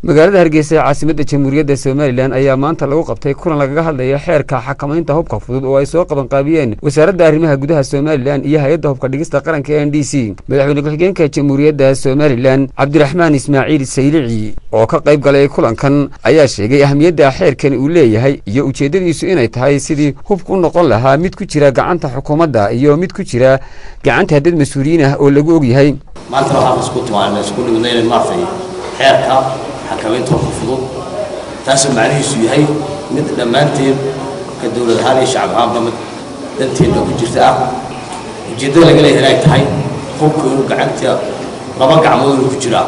magaalada Hargeysa caasimadda Jamhuuriyadda Soomaaliland ayaa maanta lagu qabtay kulan lagaga hadlayo xeerka xakamaynta hubka fudud oo ay soo qaban qaabiyeen wasaaradda arrimaha gudaha Soomaaliland iyo hay'adda hubka dhigista qaranka NDC. madaxweyne ku-xigeenka Jamhuuriyadda Soomaaliland Cabdiraxmaan Ismaaciil Saylici oo ka qayb galay kulankan ayaa sheegay ahmiyadda xeerkan uu leeyahay iyo ujeedadiisu inay tahay sidii hubku noqon lahaa mid ku jira gacanta xukuumadda iyo mid ku jira gacanta dad mas'uuliyiin ah oo lagu og yahay. maanta waxaan isku nimidnay maartay xeerka حكمت الفضول تاسم عليه سويهاي مثل لما أنت كدولة هذه شعب عام ضمن أنت لو كجرتها جدا لقلي هناك تحي خوك قعدت ربع عمود الكجرا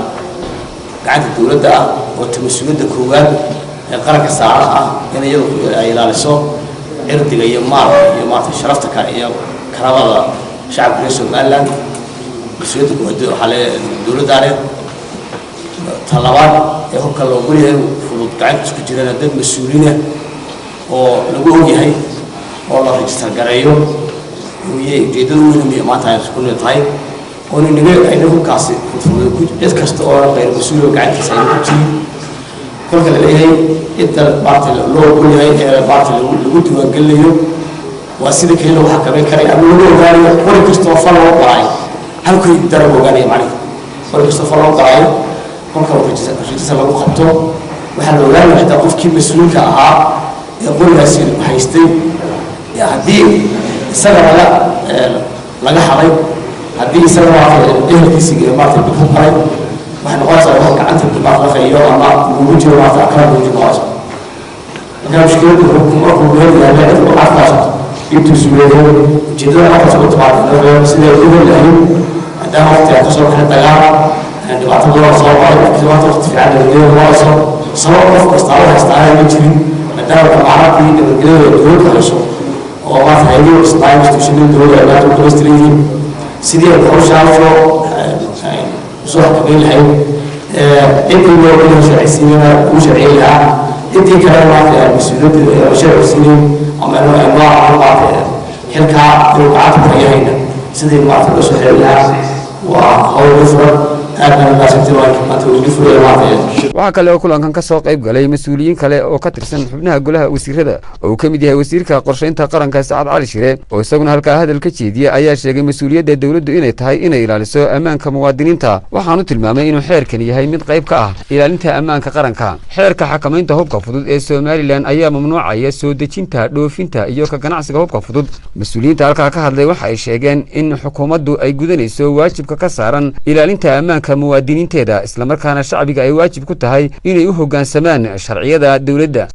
قعدت الدولة ده والتمسؤول ده كروان قرق الساعة هنا يلو إلى الصوم عرض لي يوم شرفتك يا كرامة شعب كريسو مالان مسؤولية كودو حال الدولة ده طلبات يهوك الله قولي فلوت قاعد سكجيرنا دم مسؤولين أو نقول هاي والله رجستر قريو ويا جدول منهم ما تعرف كل تاي ونقول إنه كاسي فلوت كود إذكرت أورا غير مسؤول قاعد يساعد كتير كل كلا هاي إنت بعطي الله قولي هاي بعطي الوجود وقال لي وأسيد كله حكمي كريم أقول له قالي كل كريستوفر وقاعد هل كل درب وقالي معي كل كريستوفر وقاعد kolka rajista lagu qabto waxa la ogaanayaa xitaa qofkii mas'uulka ahaa ee qorigaasi haystay haddii isaga laga xalay haddii isaga ehelkiisa iyo maartay ku qalay waxa noqonaysaa wax gacanta dibadda la fayo ama ugu jiro maartay akala ugu jiro marka mushkiladu markuu leeyahay inuu arkaas intuu suuleeyo jidada markaas oo tabaad sida ugu leeyahay haddana waqti ka soo kala dagaal دبعت الله صواب كلمات وقت في عدد الجيل الواصل صواب وفق استعراض استعراض مجري الدعوة كمعرض في الجيل الدول كلاسو وما في هذه استعراض مستشدين الدول الأولاد والكوليسترين سيدي الخروج عارفه صح كبير الحين أنت اللي هو كله شرعي سنين وشرعي لها أنت كلام ما في المسؤولية شرعي سنين أما أنه أنواع أربعة حلقة توقعات مغيرين سيدي ما في الشرعي لها وهو يفرق waxaa kale oo kulankan ka soo qayb galay mas'uuliyiin kale oo ka tirsan xubnaha golaha wasiirada oo ka mid yahay wasiirka qorsheynta qaranka Saad Cali Shire oo isaguna halka hadal ka jeediyay ayaa sheegay mas'uuliyadda dawladdu inay tahay inay ilaaliso ammaanka muwaadiniinta waxaanu tilmaamay inuu xeerkan yahay mid qayb ka ah ilaalinta ammaanka qaranka. xeerka xakamaynta hubka fudud ee Soomaaliland ayaa mamnuucaya soo dejinta dhoofinta iyo ka ganacsiga hubka fudud. mas'uuliyiinta halka ka hadlay waxa ay sheegeen in xukuumaddu ay gudanayso waajibka ka saaran ilaalinta ammaanka muwaadiniinteeda isla markaana shacbiga ay waajib ku tahay inay u hoggaansamaan sharciyada dawladda.